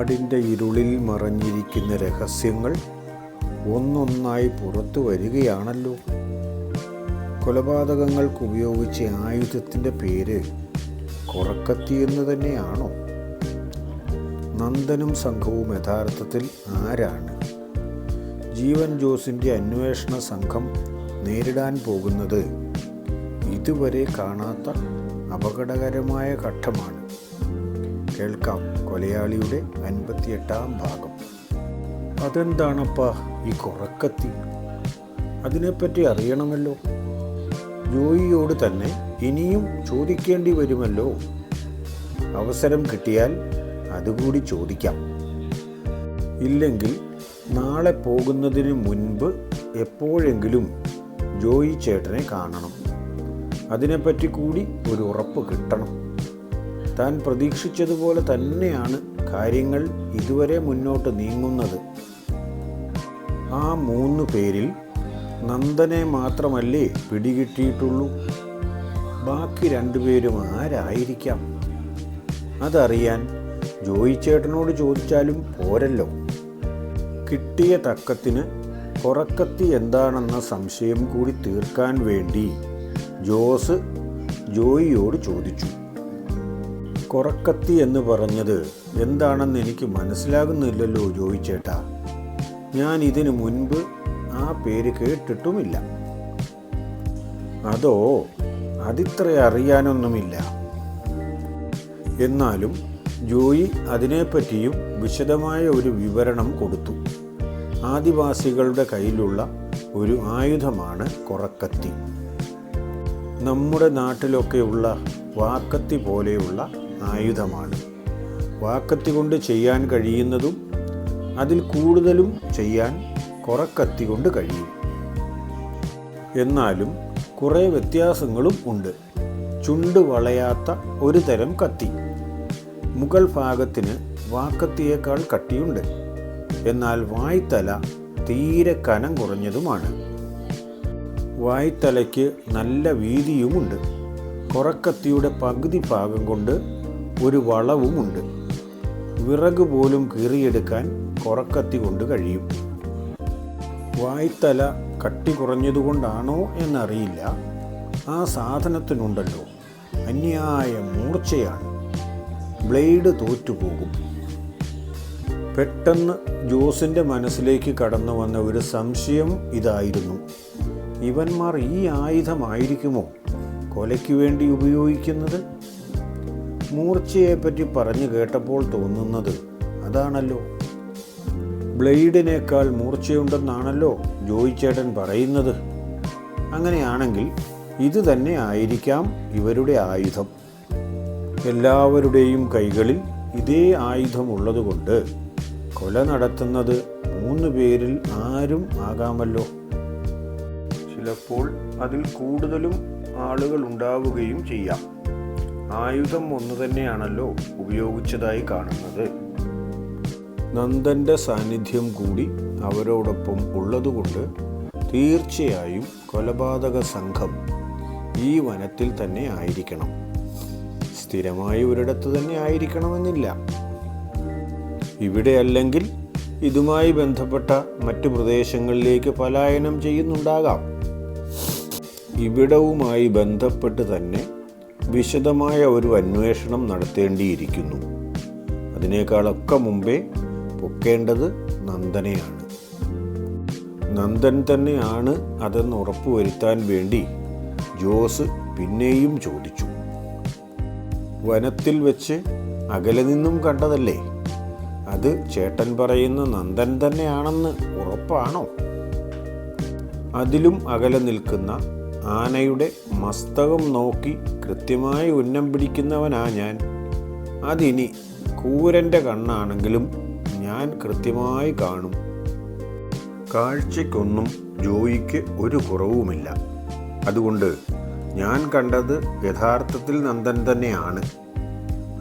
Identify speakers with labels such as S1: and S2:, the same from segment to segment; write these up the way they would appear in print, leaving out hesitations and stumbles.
S1: നാടിൻ്റെ ഇരുളിൽ മറഞ്ഞിരിക്കുന്ന രഹസ്യങ്ങൾ ഒന്നൊന്നായി പുറത്തു വരികയാണല്ലോ. കൊലപാതകങ്ങൾക്ക് ഉപയോഗിച്ച ആയുധത്തിൻ്റെ പേര് കൊറക്കത്തി എന്ന് തന്നെയാണോ? നന്ദനും സംഘവും യഥാർത്ഥത്തിൽ ആരാണ്? ജീവൻ ജോസിൻ്റെ അന്വേഷണ സംഘം നേരിടാൻ പോകുന്നത് ഇതുവരെ കാണാത്ത അപകടകരമായ ഘട്ടമാണ്. കേൾക്കാം കൊലയാളിയുടെ 58-ാം ഭാഗം. അതെന്താണപ്പാ ഈ കൊറക്കത്തി? അതിനെപ്പറ്റി അറിയണമല്ലോ. ജോയിയോട് തന്നെ ഇനിയും ചോദിക്കേണ്ടി വരുമല്ലോ. അവസരം കിട്ടിയാൽ അതുകൂടി ചോദിക്കാം. ഇല്ലെങ്കിൽ നാളെ പോകുന്നതിന് മുൻപ് എപ്പോഴെങ്കിലും ജോയി ചേട്ടനെ കാണണം. അതിനെപ്പറ്റി കൂടി ഒരു ഉറപ്പ് കിട്ടണം. താൻ പ്രതീക്ഷിച്ചതുപോലെ തന്നെയാണ് കാര്യങ്ങൾ ഇതുവരെ മുന്നോട്ട് നീങ്ങുന്നത്. ആ 3 പേരിൽ നന്ദനെ മാത്രമല്ലേ പിടികിട്ടിയിട്ടുള്ളൂ? ബാക്കി 2 പേരും ആരായിരിക്കാം? അതറിയാൻ ജോയി ചേട്ടനോട് ചോദിച്ചാലും പോരല്ലോ. കിട്ടിയ തക്കത്തിന് കൊറക്കത്തി എന്താണെന്ന സംശയം കൂടി തീർക്കാൻ വേണ്ടി ജോസ് ജോയിയോട് ചോദിച്ചു. കൊറക്കത്തി എന്ന് പറഞ്ഞത് എന്താണെന്ന് എനിക്ക് മനസ്സിലാകുന്നില്ലല്ലോ ജോയി ചേട്ടാ. ഞാൻ ഇതിനു മുൻപ് ആ പേര് കേട്ടിട്ടുമില്ല. അതോ അതിത്ര അറിയാനൊന്നുമില്ല. എന്നാലും ജോയി അതിനെപ്പറ്റിയും വിശദമായ ഒരു വിവരണം കൊടുത്തു. ആദിവാസികളുടെ കയ്യിലുള്ള ഒരു ആയുധമാണ് കൊറക്കത്തി. നമ്മുടെ നാട്ടിലൊക്കെയുള്ള വാക്കത്തി പോലെയുള്ള ആയുധമാണ്. വാക്കത്തി കൊണ്ട് ചെയ്യാൻ കഴിയുന്നതും അതിൽ കൂടുതലും ചെയ്യാൻ കൊറക്കത്തി കൊണ്ട് കഴിയും. എന്നാലും കുറേ വ്യത്യാസങ്ങളും ഉണ്ട്. ചുണ്ട് വളയാത്ത ഒരു തരം കത്തി. മുകൾ ഭാഗത്തിന് വാക്കത്തിയേക്കാൾ കട്ടിയുണ്ട്. എന്നാൽ വായ്ത്തല തീരെ കനം കുറഞ്ഞതുമാണ്. വായ്ത്തലയ്ക്ക് നല്ല വീതിയുമുണ്ട്. കൊറക്കത്തിയുടെ പകുതി ഭാഗം കൊണ്ട് ഒരു വളവുമുണ്ട്. വിറക് പോലും കീറിയെടുക്കാൻ കൊറക്കത്തി കൊണ്ട് കഴിയും. വായ്ത്തല കട്ടി കുറഞ്ഞതുകൊണ്ടാണോ എന്നറിയില്ല, ആ സാധനത്തിനുണ്ടല്ലോ അന്യായ മൂർച്ചയാണ്. ബ്ലേഡ് തോറ്റുപോകും. പെട്ടെന്ന് ജോസിൻ്റെ മനസ്സിലേക്ക് കടന്നു വന്ന ഒരു സംശയം ഇതായിരുന്നു: ഇവന്മാർ ഈ ആയുധമായിരിക്കുമോ കൊലയ്ക്ക് വേണ്ടി ഉപയോഗിക്കുന്നത്? മൂർച്ചയെപ്പറ്റി പറഞ്ഞു കേട്ടപ്പോൾ തോന്നുന്നത് അതാണല്ലോ. ബ്ലേഡിനേക്കാൾ മൂർച്ചയുണ്ടെന്നാണല്ലോ ജോയി ചേട്ടൻ പറയുന്നത്. അങ്ങനെയാണെങ്കിൽ ഇത് തന്നെ ആയിരിക്കാം ഇവരുടെ ആയുധം. എല്ലാവരുടെയും കൈകളിൽ ഇതേ ആയുധമുള്ളതുകൊണ്ട് കൊല നടത്തുന്നത് 3 പേരിൽ ആരും ആകാമല്ലോ. ചിലപ്പോൾ അതിൽ കൂടുതലും ആളുകൾ ഉണ്ടാവുകയും ചെയ്യാം. ആയുധം ഒന്ന് തന്നെയാണല്ലോ ഉപയോഗിച്ചതായി കാണുന്നത്. നന്ദൻ്റെ സാന്നിധ്യം കൂടി അവരോടൊപ്പം ഉള്ളതുകൊണ്ട് തീർച്ചയായും കൊലപാതക സംഘം ഈ വനത്തിൽ തന്നെ ആയിരിക്കണം. സ്ഥിരമായി ഒരിടത്ത് തന്നെ ആയിരിക്കണമെന്നില്ല. ഇവിടെ അല്ലെങ്കിൽ ഇതുമായി ബന്ധപ്പെട്ട മറ്റു പ്രദേശങ്ങളിലേക്ക് പലായനം ചെയ്യുന്നുണ്ടാകാം. ഇവിടവുമായി ബന്ധപ്പെട്ട് തന്നെ വിശദമായ ഒരു അന്വേഷണം നടത്തേണ്ടിയിരിക്കുന്നു. അതിനേക്കാളൊക്കെ മുമ്പേ പൊക്കേണ്ടത് നന്ദനെയാണ്. നന്ദൻ തന്നെയാണ് അതെന്ന് ഉറപ്പുവരുത്താൻ വേണ്ടി ജോസ് പിന്നെയും ചോദിച്ചു. വനത്തിൽ വെച്ച് അകലെ നിന്നും കണ്ടതല്ലേ? അത് ചേട്ടൻ പറയുന്ന നന്ദൻ തന്നെയാണെന്ന് ഉറപ്പാണോ? അതിലും അകലെ നിൽക്കുന്ന ആനയുടെ മസ്തകം നോക്കി കൃത്യമായി ഉന്നം പിടിക്കുന്നവനാ ഞാൻ. അതിനി കൂരൻ്റെ കണ്ണാണെങ്കിലും ഞാൻ കൃത്യമായി കാണും. കാഴ്ചയ്ക്കൊന്നും ജോയിക്ക് ഒരു കുറവുമില്ല. അതുകൊണ്ട് ഞാൻ കണ്ടത് യഥാർത്ഥത്തിൽ നന്ദൻ തന്നെയാണ്.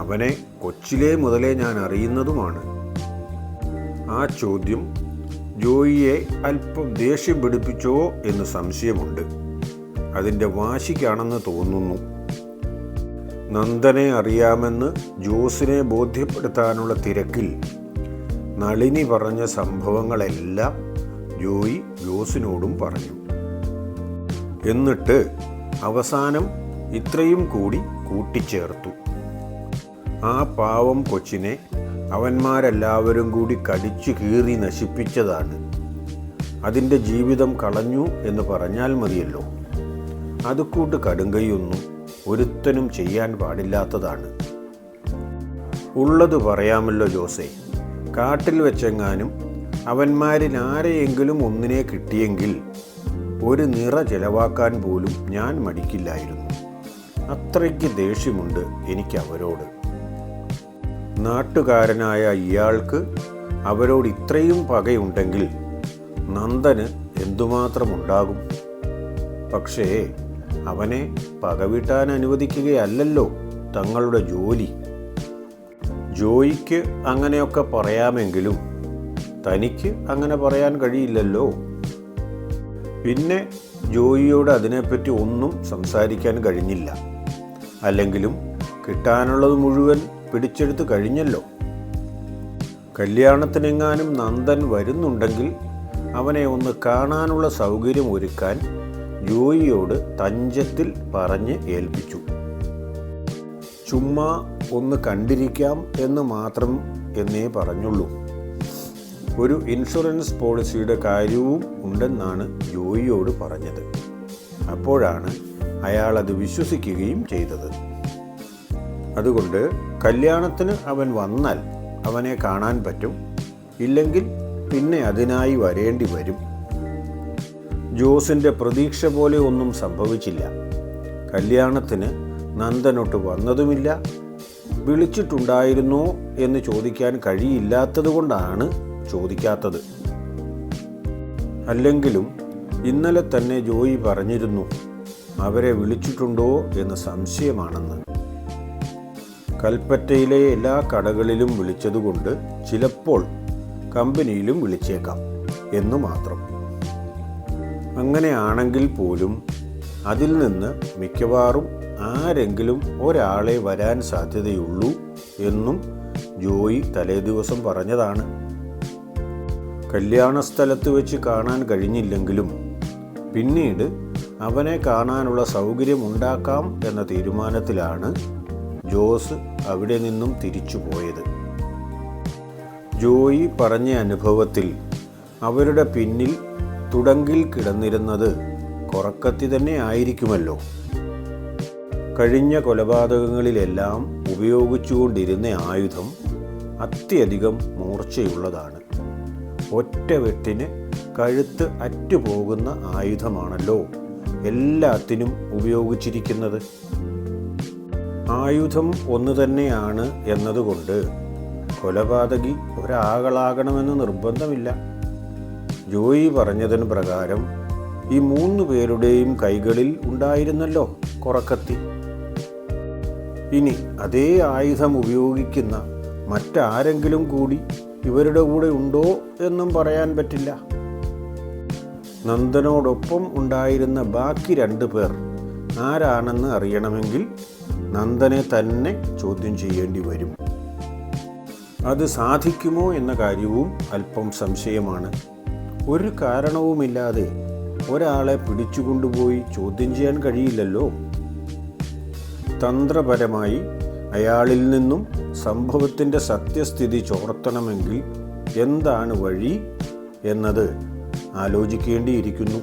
S1: അവനെ കൊച്ചിലെ മുതലേ ഞാൻ അറിയുന്നതുമാണ്. ആ ചോദ്യം ജോയിയെ അല്പം ദേഷ്യം പിടിപ്പിച്ചോ എന്ന് സംശയമുണ്ട്. അതിൻ്റെ വാശിക്കാണെന്ന് തോന്നുന്നു. നന്ദനെ അറിയാമെന്ന് ജോസിനെ ബോധ്യപ്പെടുത്താനുള്ള തിരക്കിൽ നളിനി പറഞ്ഞ സംഭവങ്ങളെല്ലാം ജോയി ജോസിനോടും പറഞ്ഞു. എന്നിട്ട് അവസാനം ഇത്രയും കൂടി കൂട്ടിച്ചേർത്തു. ആ പാവം കൊച്ചിനെ അവന്മാരെല്ലാവരും കൂടി കടിച്ചു കീറി നശിപ്പിച്ചതാണ്. അതിൻ്റെ ജീവിതം കളഞ്ഞു എന്ന് പറഞ്ഞാൽ മതിയല്ലോ. അതുകൂട്ട് കടുങ്കൈയൊന്നും ഒരുത്തനും ചെയ്യാൻ പാടില്ലാത്തതാണ്. ഉള്ളത് പറയാമല്ലോ ജോസേ, കാട്ടിൽ വെച്ചെങ്ങാനും അവന്മാരിൽ ആരെയെങ്കിലും ഒന്നിനെ കിട്ടിയെങ്കിൽ ഒരു നിറ ചെലവാക്കാൻ പോലും ഞാൻ മടിക്കില്ലായിരുന്നു. അത്രയ്ക്ക് ദേഷ്യമുണ്ട് എനിക്ക് അവരോട്. നാട്ടുകാരനായ ഇയാൾക്ക് അവരോട് ഇത്രയും പകയുണ്ടെങ്കിൽ നന്ദന് എന്തുമാത്രം ഉണ്ടാകും. പക്ഷേ അവനെ പകവീട്ടാൻ അനുവദിക്കുകയല്ലല്ലോ തങ്ങളുടെ ജോലി. ജോയിക്ക് അങ്ങനെയൊക്കെ പറയാമെങ്കിലും തനിക്ക് അങ്ങനെ പറയാൻ കഴിയില്ലല്ലോ. പിന്നെ ജോയിയോട് അതിനെപ്പറ്റി ഒന്നും സംസാരിക്കാൻ കഴിഞ്ഞില്ല. അല്ലെങ്കിലും കിട്ടാനുള്ളത് മുഴുവൻ പിടിച്ചെടുത്ത് കഴിഞ്ഞല്ലോ. കല്യാണത്തിനെങ്ങാനും നന്ദൻ വരുന്നുണ്ടെങ്കിൽ അവനെ ഒന്ന് കാണാനുള്ള സൗകര്യം ഒരുക്കാൻ ജോയിയോട് തഞ്ചത്തിൽ പറഞ്ഞ് ഏൽപ്പിച്ചു. ചുമ്മാ ഒന്ന് കണ്ടിരിക്കാം എന്ന് മാത്രം എന്നേ പറഞ്ഞുള്ളൂ. ഒരു ഇൻഷുറൻസ് പോളിസിയുടെ കാര്യവും ഉണ്ടെന്നാണ് ജോയിയോട് പറഞ്ഞത്. അപ്പോഴാണ് അയാൾ അത് വിശ്വസിക്കുകയും ചെയ്തത്. അതുകൊണ്ട് കല്യാണത്തിന് അവൻ വന്നാൽ അവനെ കാണാൻ പറ്റും, ഇല്ലെങ്കിൽ പിന്നെ അതിനായി വരേണ്ടി വരും. ജോസിൻ്റെ പ്രതീക്ഷ പോലെ ഒന്നും സംഭവിച്ചില്ല. കല്യാണത്തിന് നന്ദനൊട്ട് വന്നതുമില്ല. വിളിച്ചിട്ടുണ്ടായിരുന്നോ എന്ന് ചോദിക്കാൻ കഴിയില്ലാത്തതുകൊണ്ടാണ് ചോദിക്കാത്തത്. അല്ലെങ്കിലും ഇന്നലെ തന്നെ ജോയി പറഞ്ഞിരുന്നു അവരെ വിളിച്ചിട്ടുണ്ടോ എന്ന് സംശയമാണെന്ന്. കൽപ്പറ്റയിലെ എല്ലാ കടകളിലും വിളിച്ചതുകൊണ്ട് ചിലപ്പോൾ കമ്പനിയിലും വിളിച്ചേക്കാം എന്നു മാത്രം. അങ്ങനെയാണെങ്കിൽ പോലും അതിൽ നിന്ന് മിക്കവാറും ആരെങ്കിലും ഒരാളെ വരാൻ സാധ്യതയുള്ളൂ എന്നും ജോയി തലേദിവസം പറഞ്ഞതാണ്. കല്യാണ സ്ഥലത്ത് വെച്ച് കാണാൻ കഴിഞ്ഞില്ലെങ്കിലും പിന്നീട് അവനെ കാണാനുള്ള സൗകര്യം ഉണ്ടാക്കാം എന്ന തീരുമാനത്തിലാണ് ജോസ് അവിടെ നിന്നും തിരിച്ചു പോയത്. ജോയി പറഞ്ഞ അനുഭവത്തിൽ അവരുടെ പിന്നിൽ തുടങ്കിൽ കിടന്നിരുന്നത് കൊറക്കത്തി തന്നെ ആയിരിക്കുമല്ലോ. കഴിഞ്ഞ കൊലപാതകങ്ങളിലെല്ലാം ഉപയോഗിച്ചുകൊണ്ടിരുന്ന ആയുധം അത്യധികം മൂർച്ചയുള്ളതാണ്. ഒറ്റ വെട്ടിന് കഴുത്ത് അറ്റുപോകുന്ന ആയുധമാണല്ലോ എല്ലാത്തിനും ഉപയോഗിച്ചിരിക്കുന്നത്. ആയുധം ഒന്നു തന്നെയാണ് എന്നതുകൊണ്ട് കൊലപാതകി ഒരാളാകണമെന്ന് നിർബന്ധമില്ല. ജോയി പറഞ്ഞതിന് പ്രകാരം ഈ 3 പേരുടെയും കൈകളിൽ ഉണ്ടായിരുന്നല്ലോ കൊറക്കത്തി. ഇനി അതേ ആയുധം ഉപയോഗിക്കുന്ന മറ്റാരെങ്കിലും കൂടി ഇവരുടെ കൂടെ ഉണ്ടോ എന്നും പറയാൻ പറ്റില്ല. നന്ദനോടൊപ്പം ഉണ്ടായിരുന്ന ബാക്കി 2 പേർ ആരാണെന്ന് അറിയണമെങ്കിൽ നന്ദനെ തന്നെ ചോദ്യം ചെയ്യേണ്ടി വരും. അത് സാധിക്കുമോ എന്ന കാര്യവും അല്പം സംശയമാണ്. ഒരു കാരണവുമില്ലാതെ ഒരാളെ പിടിച്ചുകൊണ്ടുപോയി ചോദ്യം ചെയ്യാൻ കഴിയില്ലല്ലോ. തന്ത്രപരമായി അയാളിൽ നിന്നും സംഭവത്തിൻ്റെ സത്യസ്ഥിതി ചോർത്തണമെങ്കിൽ എന്താണ് വഴി എന്നത് ആലോചിക്കേണ്ടിയിരിക്കുന്നു.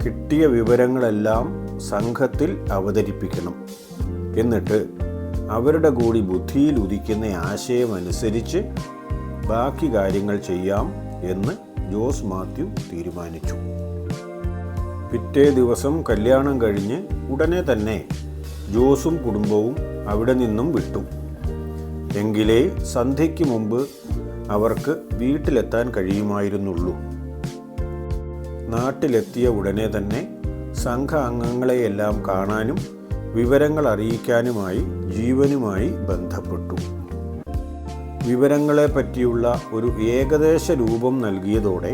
S1: കിട്ടിയ വിവരങ്ങളെല്ലാം സംഘത്തിൽ അവതരിപ്പിക്കണം. എന്നിട്ട് അവരുടെ കൂടി ബുദ്ധിയിൽ ഉദിക്കുന്ന ആശയമനുസരിച്ച് ബാക്കി കാര്യങ്ങൾ ചെയ്യാം എന്ന് ജോസ് മാത്യു തീരുമാനിച്ചു. പിറ്റേ ദിവസം കല്യാണം കഴിഞ്ഞ് ഉടനെ തന്നെ ജോസും കുടുംബവും അവിടെ നിന്നും വിട്ടു. എങ്കിലേ സന്ധ്യയ്ക്ക് മുമ്പ് അവർക്ക് വീട്ടിലെത്താൻ കഴിയുമായിരുന്നുള്ളൂ. നാട്ടിലെത്തിയ ഉടനെ തന്നെ സംഘ അംഗങ്ങളെയെല്ലാം കാണാനും വിവരങ്ങൾ അറിയിക്കാനുമായി ജീവനുമായി ബന്ധപ്പെട്ടു. വിവരങ്ങളെ പറ്റിയുള്ള ഒരു ഏകദേശ രൂപം നൽകിയതോടെ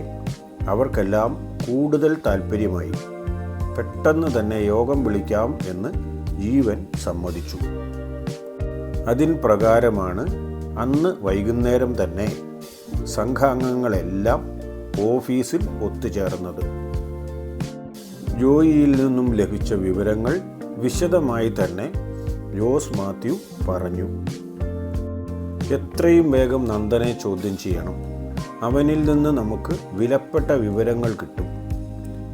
S1: അവർക്കെല്ലാം കൂടുതൽ താല്പര്യമായി. പെട്ടെന്ന് തന്നെ യോഗം വിളിക്കാം എന്ന് ജീവൻ സമ്മതിച്ചു. അതിൻ പ്രകാരമാണ് അന്ന് വൈകുന്നേരം തന്നെ സംഘാംഗങ്ങളെല്ലാം ഓഫീസിൽ ഒത്തുചേർന്നത്. ജോയിയിൽ നിന്നും ലഭിച്ച വിവരങ്ങൾ വിശദമായി തന്നെ ജോസ് മാത്യു പറഞ്ഞു. എത്രയും വേഗം നന്ദനെ ചോദ്യം ചെയ്യണം. അവനിൽ നിന്ന് നമുക്ക് വിലപ്പെട്ട വിവരങ്ങൾ കിട്ടും.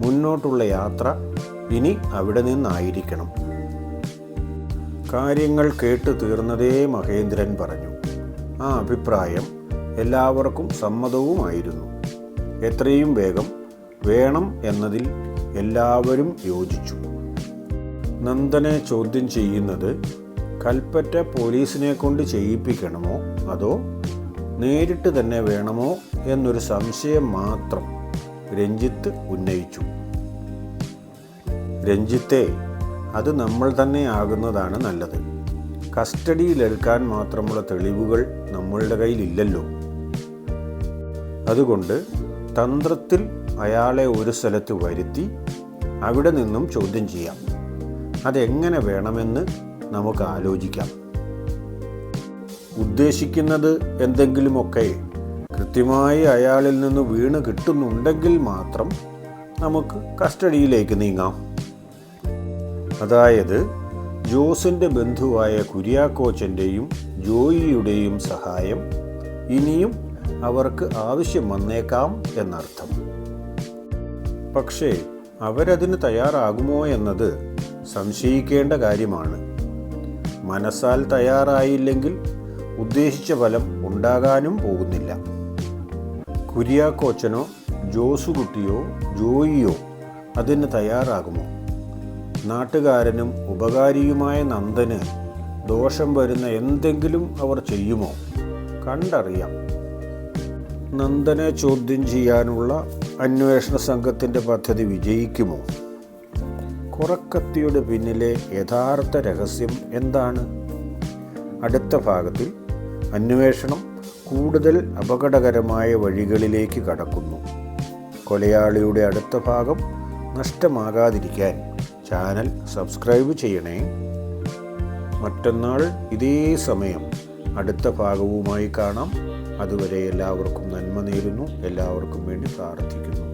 S1: മുന്നോട്ടുള്ള യാത്ര ഇനി അവിടെ നിന്നായിരിക്കണം. കാര്യങ്ങൾ കേട്ടു തീർന്നതേ മഹേന്ദ്രൻ പറഞ്ഞു. ആ അഭിപ്രായം എല്ലാവർക്കും സമ്മതവുമായിരുന്നു. എത്രയും വേഗം വേണം എന്നതിൽ എല്ലാവരും യോജിച്ചു. നന്ദനെ ചോദ്യം ചെയ്യുന്നത് കൽപ്പറ്റ പോലീസിനെ കൊണ്ട് ചെയ്യിപ്പിക്കണമോ അതോ നേരിട്ട് തന്നെ വേണമോ എന്നൊരു സംശയം മാത്രം രഞ്ജിത്ത് ഉന്നയിച്ചു. രഞ്ജിത്തെ, അത് നമ്മൾ തന്നെ ആകുന്നതാണ് നല്ലത്. കസ്റ്റഡിയിലെടുക്കാൻ മാത്രമുള്ള തെളിവുകൾ നമ്മളുടെ കയ്യിലില്ലല്ലോ. അതുകൊണ്ട് തന്ത്രത്തിൽ അയാളെ ഒരു സ്ഥലത്ത് വരുത്തി അവിടെ നിന്നും ചോദ്യം ചെയ്യാം. അതെങ്ങനെ വേണമെന്ന് നമുക്ക് ആലോചിക്കാം. ഉദ്ദേശിക്കുന്നത് എന്തെങ്കിലുമൊക്കെ കൃത്യമായി അയാളിൽ നിന്ന് വീണ് കിട്ടുന്നുണ്ടെങ്കിൽ മാത്രം നമുക്ക് കസ്റ്റഡിയിലേക്ക് നീങ്ങാം. അതായത് ജോസിൻ്റെ ബന്ധുവായ കുര്യാക്കോച്ചൻ്റെയും ജോയിയുടെയും സഹായം ഇനിയും അവർക്ക് ആവശ്യം വന്നേക്കാം എന്നർത്ഥം. പക്ഷേ അവരതിന് തയ്യാറാകുമോ എന്നത് സംശയിക്കേണ്ട കാര്യമാണ്. മനസ്സാൽ തയ്യാറായില്ലെങ്കിൽ ഉദ്ദേശിച്ച ഫലം ഉണ്ടാകാനും പോകുന്നില്ല. കുര്യാക്കോച്ചനോ ജോസുകുട്ടിയോ ജോയിയോ അതിന് തയ്യാറാകുമോ? നാട്ടുകാരനും ഉപകാരിയുമായ നന്ദന് ദോഷം വരുന്ന എന്തെങ്കിലും അവർ ചെയ്യുമോ? കണ്ടറിയാം. നന്ദനെ ചോദ്യം ചെയ്യാനുള്ള അന്വേഷണ സംഘത്തിൻ്റെ പദ്ധതി വിജയിക്കുമോ? കൊറക്കത്തിയുടെ പിന്നിലെ യഥാർത്ഥ രഹസ്യം എന്താണ്? അടുത്ത ഭാഗത്തിൽ അന്വേഷണം കൂടുതൽ അപകടകരമായ വഴികളിലേക്ക് കടക്കുന്നു. കൊലയാളിയുടെ അടുത്ത ഭാഗം നഷ്ടമാകാതിരിക്കാൻ ചാനൽ സബ്സ്ക്രൈബ് ചെയ്യണേ. മറ്റന്നാൾ ഇതേ സമയം അടുത്ത ഭാഗവുമായി കാണാം. അതുവരെ എല്ലാവർക്കും നന്മ നേരുന്നു. എല്ലാവർക്കും വേണ്ടി പ്രാർത്ഥിക്കുന്നു.